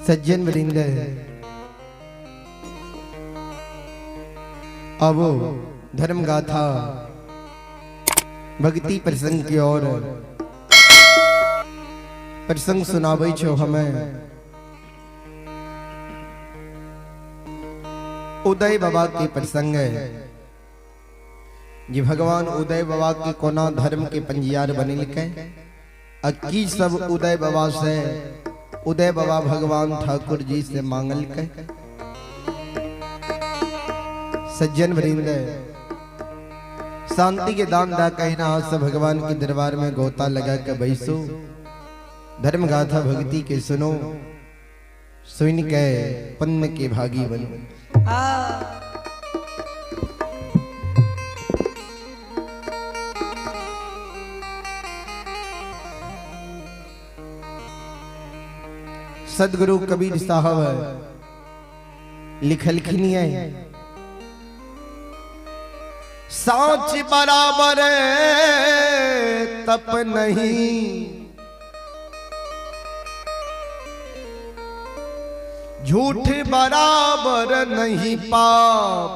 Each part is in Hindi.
सज्जन वृंद अब धर्म गाथा भक्ति प्रसंग की ओर प्रसंग सुनाबै छो हमें उदय बाबा के प्रसंग है जी। भगवान उदय बाबा के कोना धर्म के पंजियार बनिल के अक्की सब उदय बाबा से उदय बाबा भगवान ठाकुर जी से मांगल के। सज्जन वृंद शांति के दान दा कहना सब भगवान के दरबार में गोता लगा के बैसो, धर्म गाथा भक्ति के सुनो, सुन के पुण्य के भागी बनो। सदगुरु कबीर साहब लिखलखिन साच बराबर तप नहीं, झूठ बराबर नहीं पाप,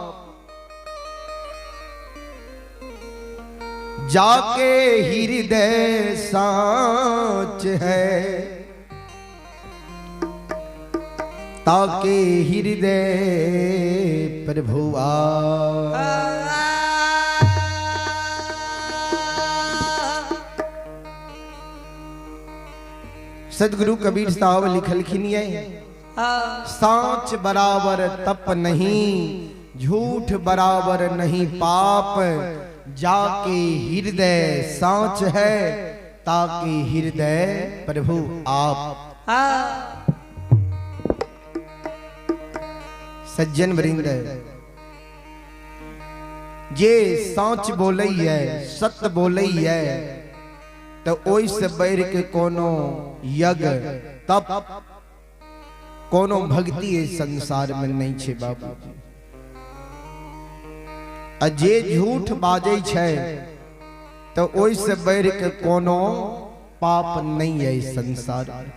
जाके हृदय साच है, ताके हृदय प्रभु सदगुरु कबीर साहब लिखलखिन साच बराबर तप नहीं, झूठ बराबर नहीं पाप, जाके हृदय साच है, ताके हृदय प्रभु आप। सज्जन वृंद जे साच बोलई है, सत्य बोलई है, तो ओइ से बैर के कोनो यज्ञ तप कोनो भक्ति इस संसार में नहीं छे बाबू। अजे झूठ बाजै छे तो ओइ से बैर के कोनो पाप नहीं है इस संसार में।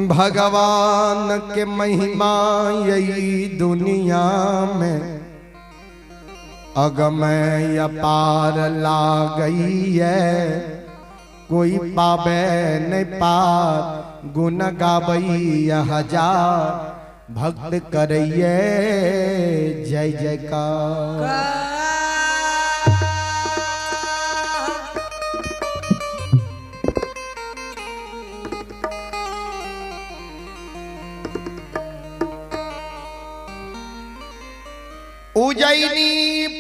भगवान के महिमा यही दुनिया में अगमय अपार ला गई है, कोई पावे नहीं पार, गुण गावई हजार, भक्त करिए जय जयकार। उज्जैनी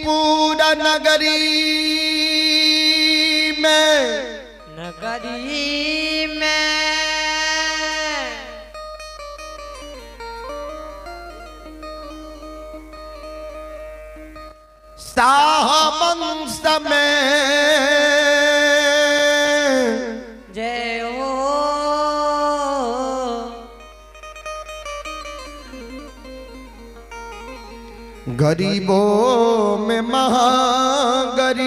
पूरा नगरी में साहबंश में जय हो गरीबों में महागरीब,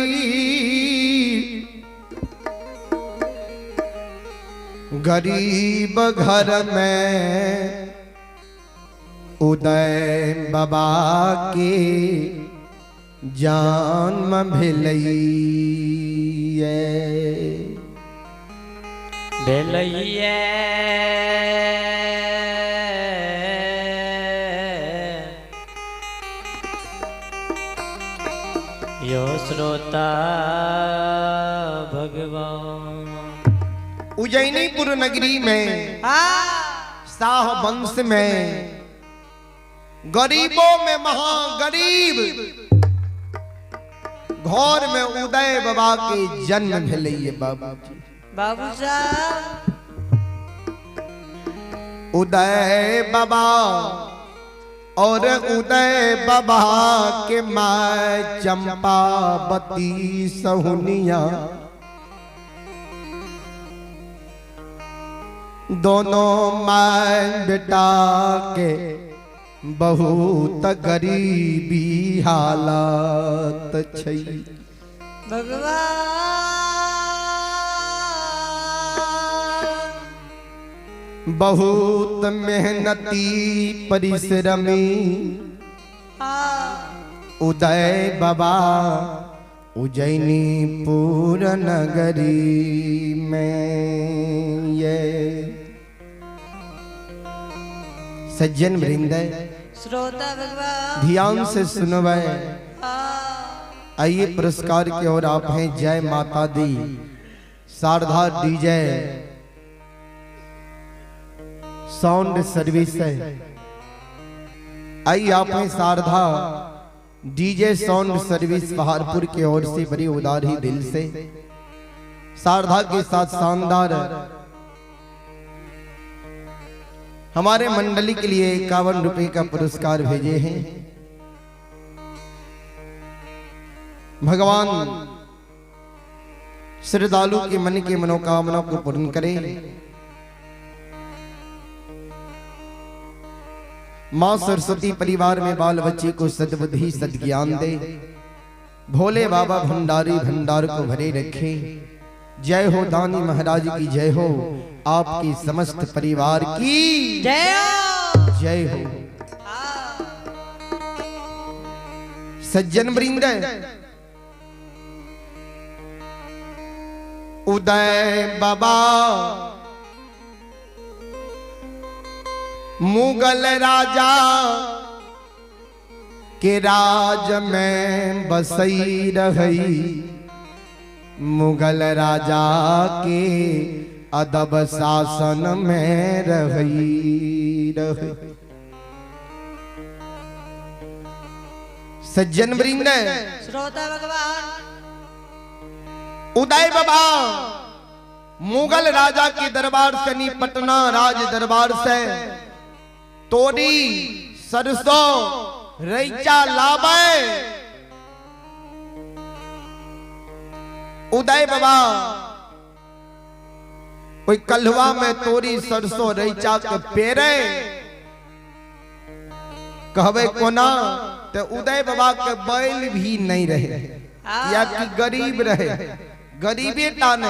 गरीब घर में उदय बाबा के जन्म भेलैये। यो श्रोता भगवान उज्जैनीपुर नगरी में शाह वंश में गरीबों में महागरीब घर में उदय बाबा के जन्म भेलैये बाबू साहब। उदय बाबा और उदय बाबा के माँ चंपावती सहुनिया, दोनों माँ बेटा के बहुत गरीबी हालत छै। भगवान बहुत मेहनती परिश्रमी उदय बाबा उज्जैनी पूर नगरी में। ये सज्जन वृंद श्रोता भगवान ध्यान से सुनवे। आइए पुरस्कार की ओर आप हैं। जय माता दी शारदा डीजे साउंड सर्विस है। आइए आप हैं Sharda DJ sound service Paharpur की ओर से बड़ी उदारी दिल से शारदा के साथ शानदार हमारे मंडली के लिए 51 रुपए का पुरस्कार भेजे हैं। भगवान श्रद्धालु के मन की मनोकामना को पूर्ण करे। मां सरस्वती परिवार में बाल बच्चे को सद्बुद्धि सद्ज्ञान दे। भोले बाबा भंडारी भंडार को भरे रखे। जय हो दानी महाराज की जय हो। आपकी समस्त परिवार की जय हो। जय हो। सज्जन वृंद उदय बाबा मुगल राजा के राज में बसई रही। मुगल राजा के अदब शासन में रही। सज्जन वृंद श्रोता भगवान उदय बाबा मुगल राजा के दरबार से नी पटना राज दरबार से तोरी सरसों रैचा लावे। उदय बाबा कोई कल्हवा में तोरी सरसों रैचा के पेरे कहवे कोना तो उदय बाबा के बैल भी नहीं रहे या कि गरीब रहे। गरीबे टाने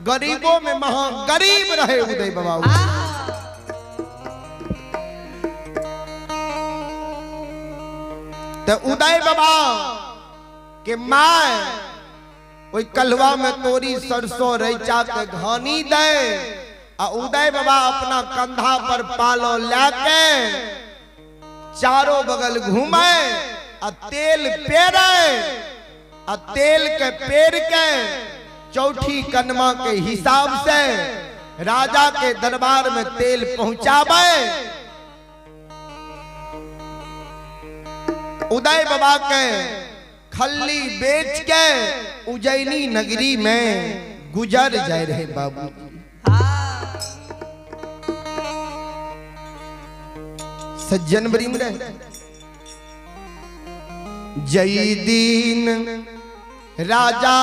गरीबों में महा गरीब रहे उदय बाबा। तो उदय बाबा के माय कोई कलवा में तोरी सरसों रैचा के घानी दे। उदय बाबा अपना कंधा पर पालो लाके चारों बगल घूमे तेल पेरे। तेल के पेड़ के चौथी कनमा के हिसाब से राजा के दरबार में तेल पहुंचावे। उदय बाबा के खल्ली बेच के उज्जैनी नगरी में गुजर जाए रहे बाबू। सज्जन वृंद जय दीन राजा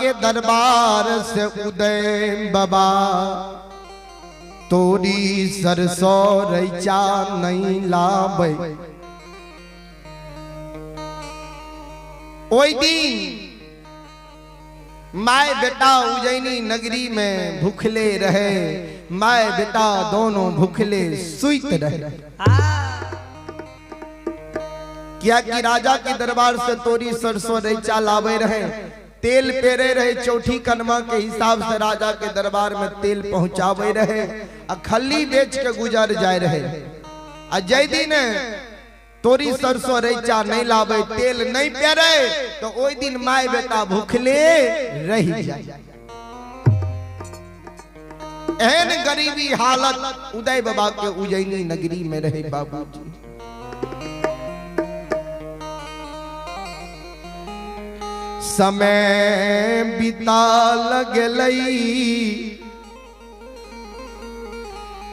के दरबार से उदय बाबा तोरी सरसों रैचा नहीं लावे। ओई दिन माय बेटा उज्जैनी नगरी में भूखले रहे। माय बेटा दोनों भूखले सुइत रहे। क्या कि राजा के दरबार से तोरी सरसों रैचा लावे रहे। तेल पेरे रहे। चौथी कनमा के हिसाब से राजा के दरबार में तेल पहुंचावे रहे। खल्ली बेच के गुजर जाए रहे। जय दिन तोरी सरसों रैचा नहीं लावे तेल नहीं पेरे तो ओई दिन माय बेटा भूखले रही जाए। एहन गरीबी हालत उदय बाबा के उज्जैनी नगरी में रहे बाबूजी। समय बिता लगलई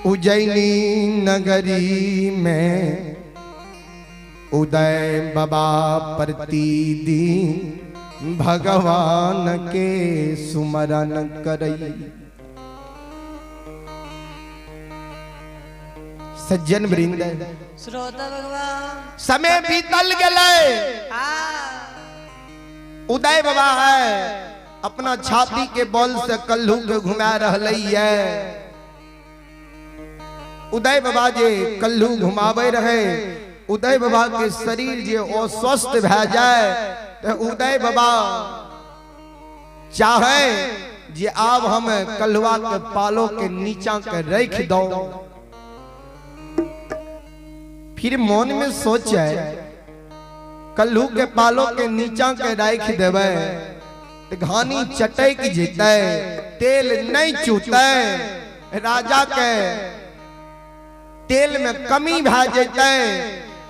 उज्जैनी नगरी में। उदय बाबा प्रतिदिन भगवान के सुमरन करई। सज्जन वृंद श्रोता भगवान समय बीतल गए। उदय बाबा है अपना छाती के बल से कल्लू के घुमा रही है। उदय बाबा जे कल्लू घुमावे रहे, उदय बाबा के शरीर जे अस्वस्थ भ जाए तो उदय बाबा चाहे जे आब हम कल्हुआ के पालो के नीचा के रख दो। फिर मन में सोचे कल्लू के पालो के नीचा के रख देवे तो घानी चटक जीते, तेल नहीं चूते, राजा के तेल में कमी भ जते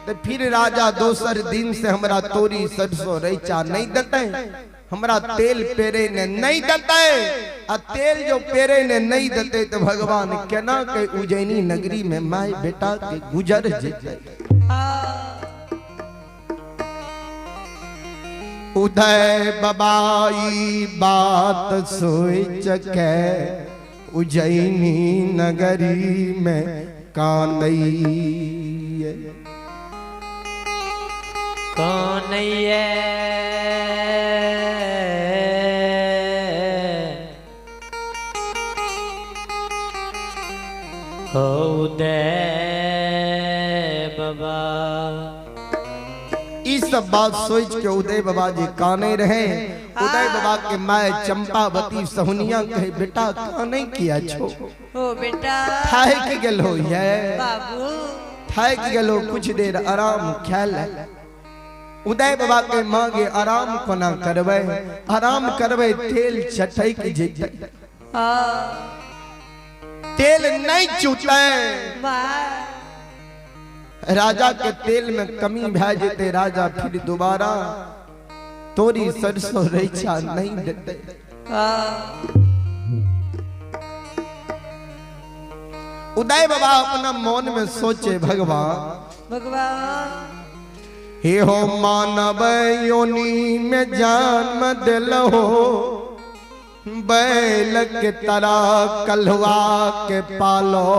तो फिर राजा दोसर दिन से हमरा तोरी सरसों रैचा नहीं देते, हमरा तेल पेरे ने नहीं देते। आ तेल जो पेरे ने नहीं देते तो भगवान केना के उज्जैनी नगरी में माय बेटा के गुजर जेते। उदय बाबाई बात सोच के उज्जैनी नगरी में कानैया कौनैया उदय बाबा। इस सब बात सोच के उदय बाबा जी काने रहे। उदय बाबा के माय चंपावती सहुनिया कहे बेटा काने किया छो, ओ बेटा थाक गेलो ये बाबू, थाक गेलो, कुछ देर आराम ख्याल। उदय बाबा के मांगे आराम कोना करवे, आराम करवे तेल चटक जेते, तेल नहीं चूते। राजा के तेल में कमी भ जेते, राजा फिर दोबारा तोरी सरसों रैचा नहीं देते। उदय बाबा अपना मन में सोचे भगवान भगवान हे हो मानव योनि में जन्म दिलहो, बैल के तरह कल्हुआ के पालो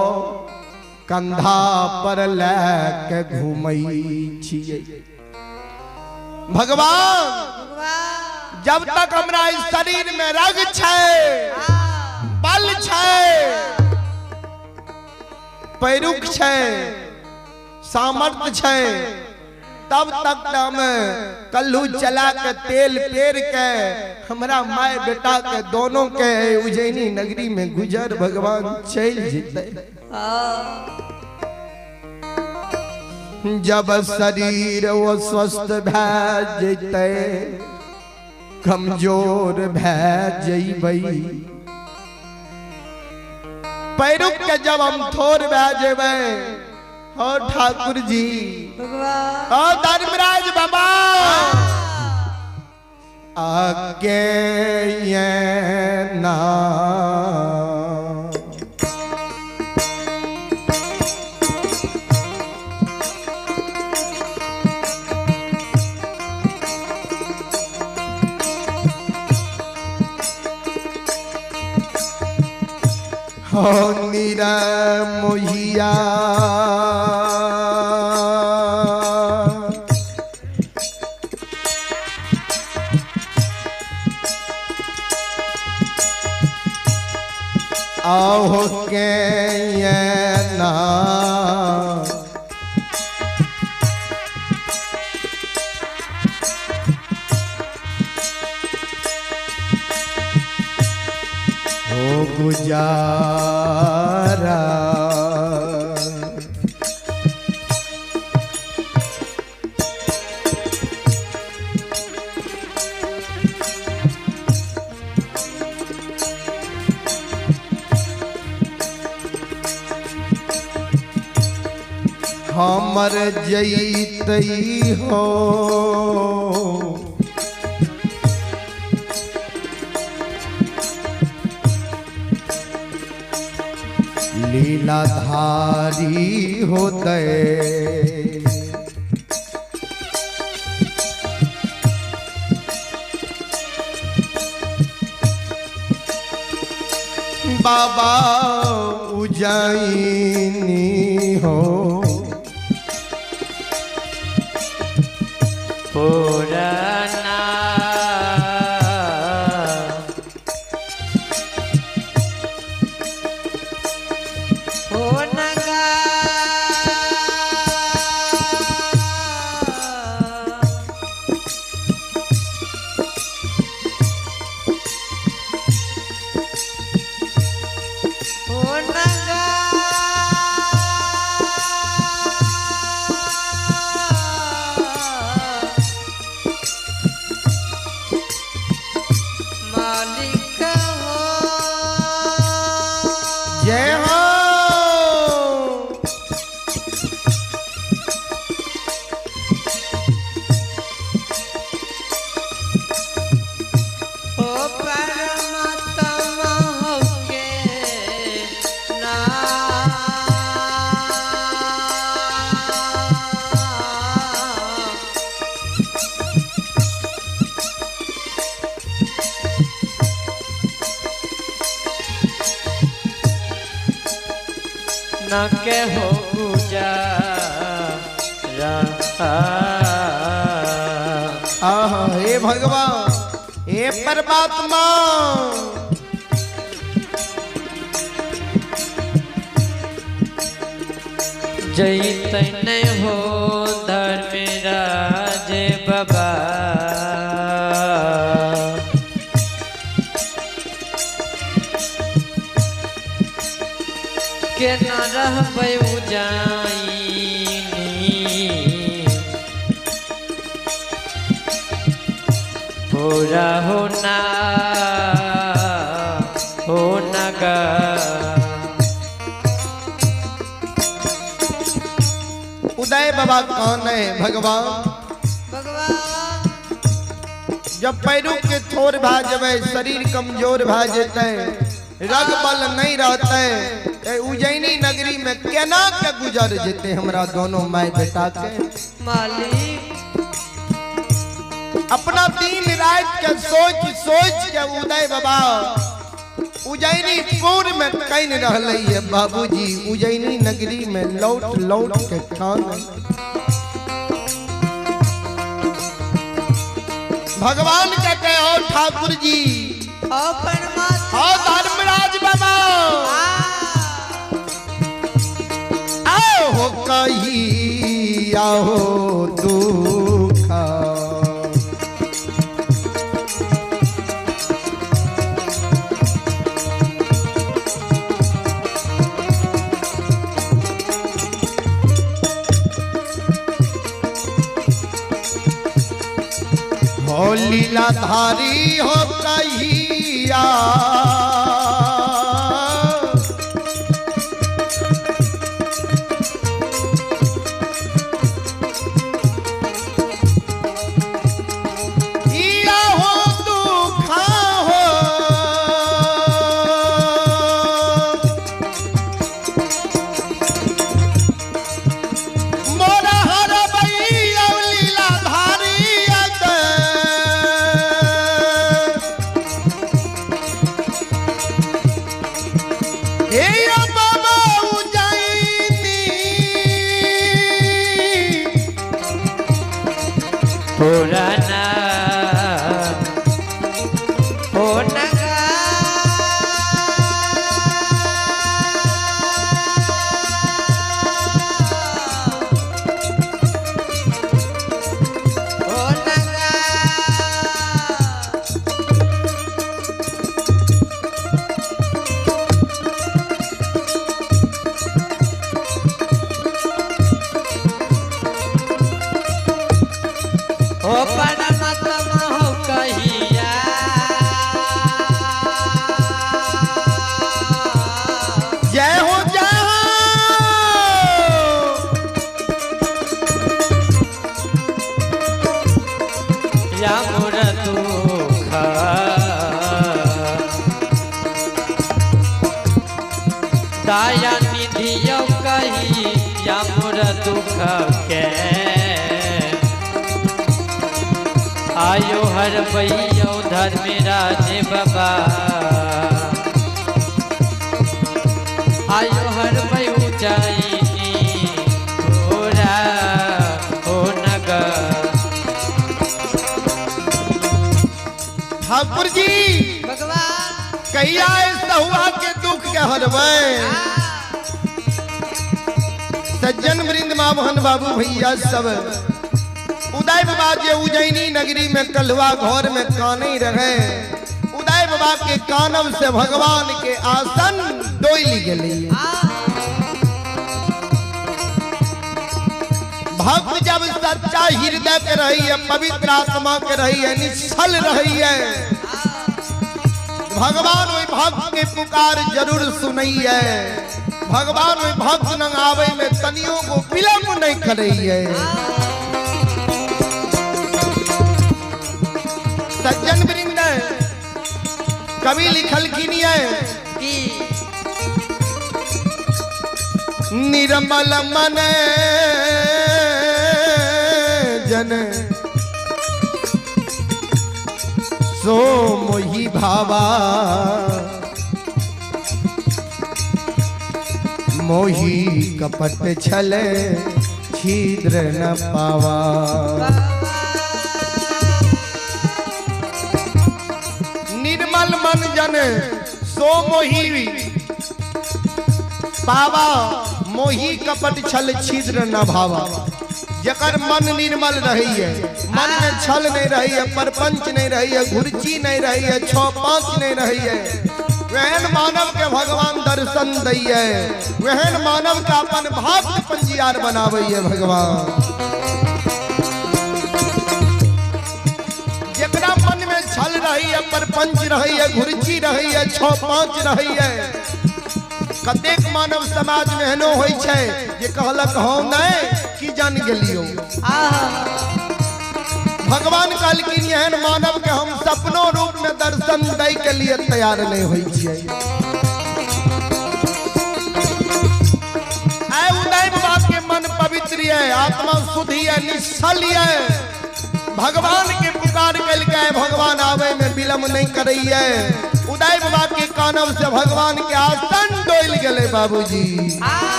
कंधा पर लेके घूमई छिए। भगवान जब तक हमरा इस शरीर में रग छे, बल छे, पैरुख छे, सामर्थ्य छे, तब तक हम कल्लू चला के तेल पेर के हमरा माय बेटा के दोनों के उज्जैनी नगरी में गुजर भगवान चल जेते। जब शरीर वो स्वस्थ भ जेते, कमजोर भ जइबई, पैरुख के जब हम थोर भ जेबे, और ठाकुर जी और धर्मराज बाबा आगे ये ना हो नीरा मोहिया आओ के ये ना हो गुजारा हमर जईतई हो लीलाधारी होते, बाबा उज्जैनी हो पुराना हो नगारी न के हो आहा हे भगवान हे परमात्मा जय तन हो धर्मराज बाबा के न रहबै उजाइनी पूरा होना गा उदय बाबा कौन है भगवान भगवान जब पैरों के थोर भा जबे शरीर कमजोर भा जेते रग बल नहीं रहते उज्जैनी नगरी में केना के गुजर जेते हमरा दोनों माय बेटा के मालिक अपना दिन रात के सोच सोच के उदय बाबा उज्जैनी पूर्व में कैन रहले है बाबूजी उज्जैनी नगरी में लौट लौट के खान भगवान के कहो ठाकुर जी ओ परमात्मा ओ धर्मराज बाबा आओ हो कही आओ दुखा हो लीलाधारी हो कहिया या हो दुखा हो मोरा हर भैया लीलाधारी पुराना होना गा होना गा ओ परमात्मा हो कहिया जय हो जय हो या मोर दुख दया निधियो कही या मोर दुख के आयो हर भैया धर्मराज बाबा आयो हर भैया जाइनी पूरा हो नगा ठाकुर जी भगवान कहिया सहुआ के दुख के हरबै सज्जन वृंद मोहन बाबू भैया सब उदय बाबा जे उज्जैनी नगरी में कलवा घर में काने रहे उदय बाबा के कानव से भगवान के आसन डोली गेली भक्त जब सच्चा हृदय के रही है पवित्र आत्मा के रही है निश्चल रही है भगवान वही भक्त के पुकार जरूर सुनई है भगवान वही भक्त न आवे में तनियों को विलम्ब नहीं करे है सज्जन वृंद कवि लिखल किनिए निर्मल मन जन सो मोहि भावा मोही कपट छल छिद्र न पावा। निर्मल मन जन सो मोही पावा, मोही कपट छल छिद्र न भावा। जकर मन निर्मल रही है, मन में छल नहीं रही है, परपंच नहीं रही है, घुर्ची नहीं रही है, छो पांच नहीं रही है, वहन मानव के भगवान दर्शन दैये, वहन मानव का अपन भक्त पंजियार बनावैये भगवान। जकरा मन में छल रही है, परपंच रही है, घुर्ची रही है, छो पांच रही है, कतेक मानव समाज में एहनो होई छै जे कहलक हम नहीं की जान गेलियो। भगवान कहलखिन एहन मानव के हम सपनो रूप में दर्शन दै के लिए तैयार नहीं होई छियै। ऐ उदय बाबा के मन पवित्र है, आत्मा शुद्ध है, निश्चल है, भगवान के पुकार कल के भगवान आवे में विलम्ब नहीं करई है। उदय बाबा के कानव से भगवान के आसन डोल गए बाबूजी।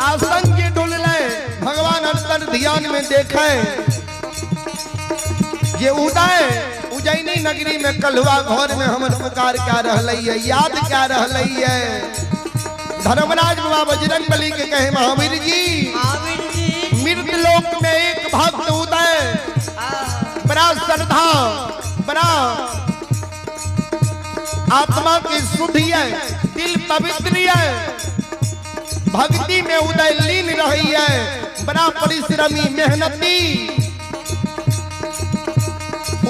आसन के डोलले भगवान अंतर ध्यान में देखे ये उदय उज्जैनी नगरी में कलुआ घर में हमर पुकार क्या रहलै, याद क्या रहलै। धर्मराज बाबा बजरंगबली के कहे महावीर जी, मृत लोक में एक भक्त उदय बड़ा श्रद्धा, बड़ा आत्मा की शुद्धि है, दिल पवित्र है, भक्ति में उदय लीन रही है, बड़ा परिश्रमी मेहनती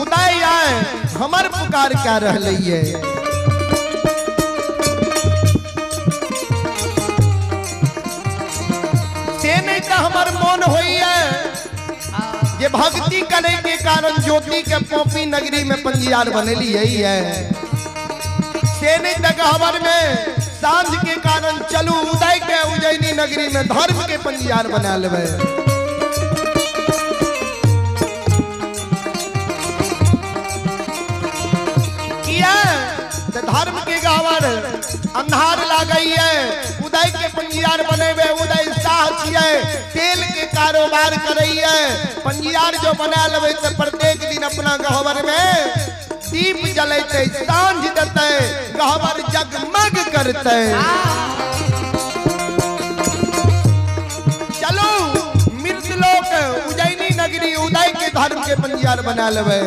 उदय आए हमर पुकार क्या रहलै है। से नहीं तो हमर मन होई है ये भक्ति करे के कारण ज्योति के पोपी नगरी में पंजियार बनेली यही है। से नहीं तक हमार में सांझ के कारण चलू उदय के उज्जैनी नगरी में धर्म के पंजियार बना लेवे। किया तो धर्म के गावर अंधार लागई है, उदय के पंजियार बनेवे। उदय शाह छिए, तेल के कारोबार करई है, पंजियार जो बना लेवे तो प्रत्येक दिन अपना गहवर में दीप जलते, सांझ देते, गहवर जगमग करते। चलो मृत लोक उज्जैनी नगरी उदय के धर्म के पंजियार बना लेवे।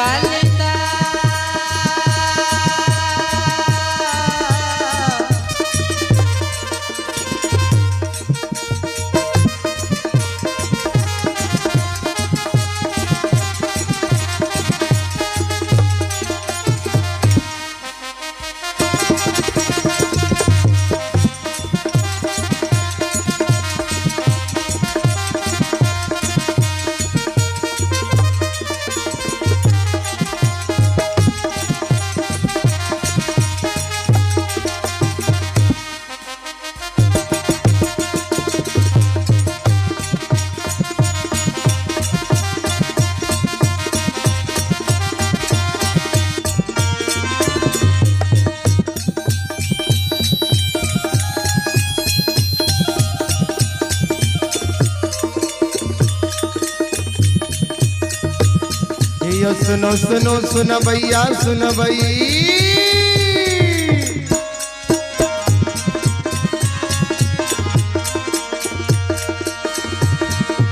ललिता यो सुनो सुनो सुन भैया सुन भई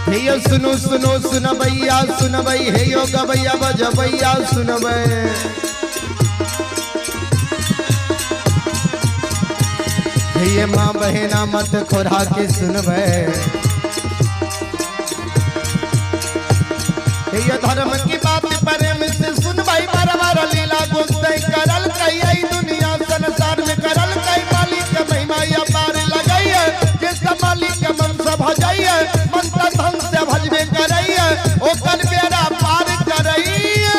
हे यो सुनो सुनो सुन भैया सुन भई हे यो गभैया बज भैया सुन भई हे ये माँ बहना मत खोरा के सुन भई हे ये धर्म की बात प्रेम से सुन भाई बार लीला गुस्से करल कई दुनिया संसार में करल कई मालिक के महिमा या पार लगाई है जिसका मालिक के मन से भजाई है मन तन से भजबे करई है ओ कल बेरा पार करई है।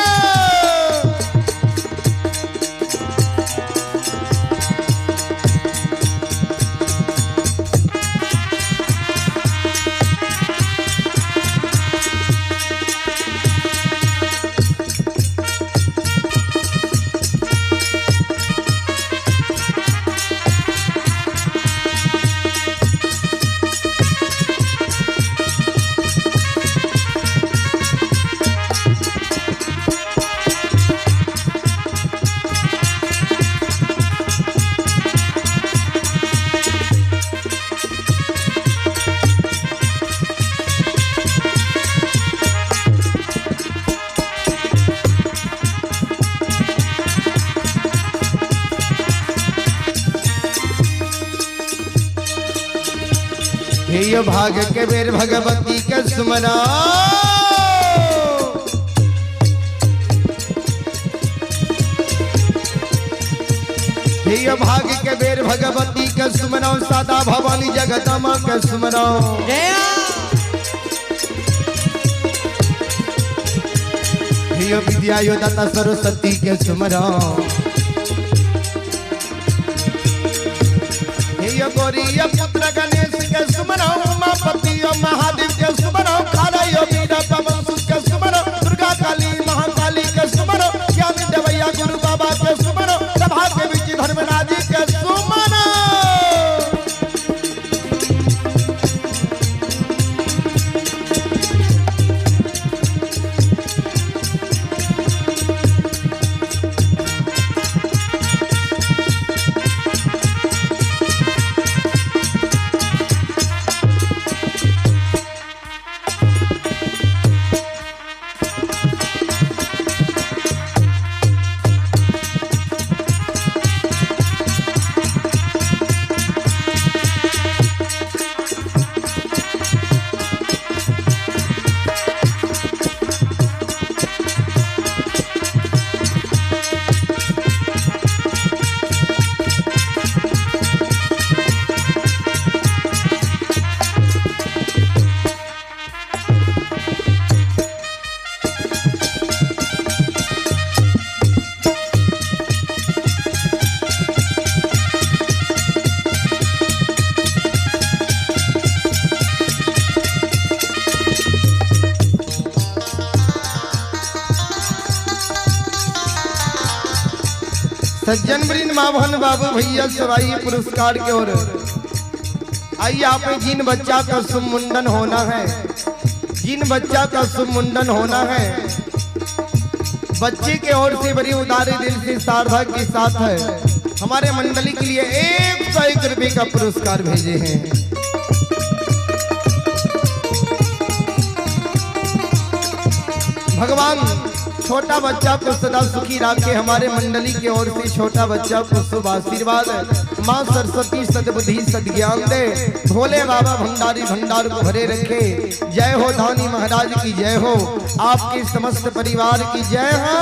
हे यो भाग के बेर भगवती के सुमना हे यो भाग के बेर भगवती के सुमना सादा भवानी जगदम्बा के सुमना हे यो विद्या यो दाता सरस्वती के सुमना यो गौरी यो पुत्र गणेश के सुमनो उमापति यो महादेव के सुमनो खाला यो वीरा पवन सुत के सुमनो दुर्गा काली महाकाली के सुमनो ज्ञान देवैया गुरु बाबा के सुमनो सभा के बीच धर्मराजी के सुमनो सज्जन वृंद माभन बाबू भैया सवाई पुरस्कार की ओर आइए। आप जिन बच्चा का शुभ मुंडन होना है, जिन बच्चा का शुभ मुंडन होना है, बच्चे के ओर से बड़ी उदारी दिल से श्रद्धा के साथ है हमारे मंडली के लिए 101 रुपये का पुरस्कार भेजे हैं। भगवान छोटा बच्चा को सदा सुखी रखे। हमारे मंडली की ओर से छोटा बच्चा को शुभ आशीर्वाद। माँ सरस्वती सद्बुद्धि सद्ज्ञान दे। भोले बाबा भंडारी भंडार को भरे रखे। जय हो धानी महाराज की जय हो। आपके समस्त परिवार की जय हो।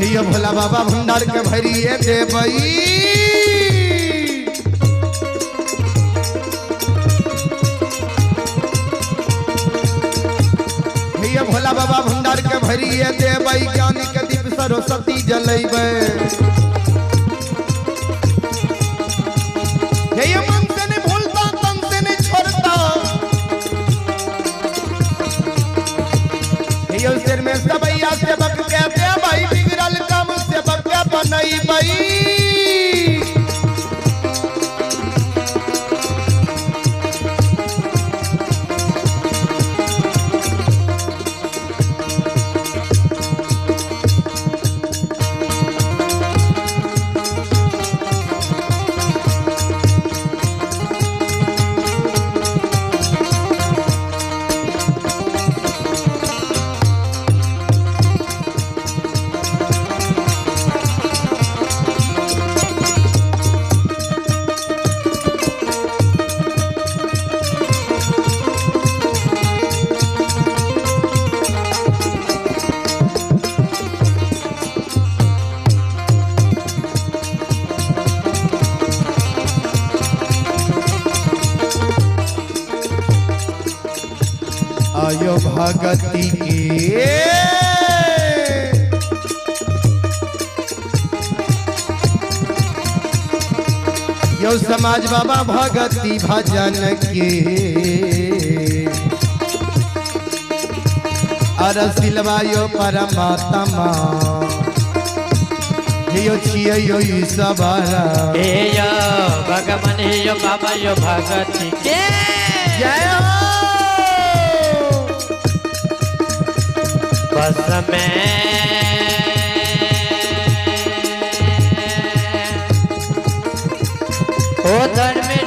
ये भोला बाबा भंडार के भरिए देवई। ये भोला बाबा भंडार के भरिए देवई। ज्ञान के दीप सरस्वती जलैबे। ये मन से नहीं भूलता तन से नहीं छोड़ता। ये सिर में सबैया से बक कहते भाई बिगड़ल काम से बक्का बनई बई। आयो भगती के यो समाज बाबा भगती भजन के। अर सिलवा यो परमात्मा यो छियो यो ईश्वरा। हे यो भगवान हे यो बाबा यो भगती के जय हो। बस में ओ धर्मराज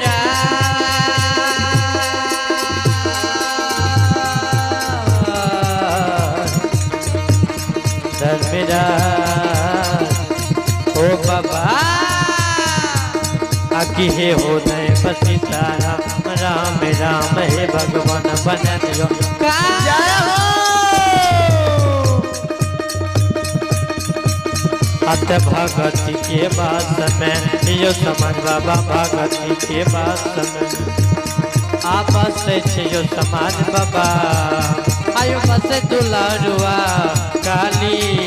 ओ बाबा आकी हे हो नए पसीता राम राम राम हे भगवान बनन यो जय हो। अत भगती के बाद में यो समझ बाबा भगती के बाद में आपस से यो समाज बाबा आयो बस दुलारुआ काली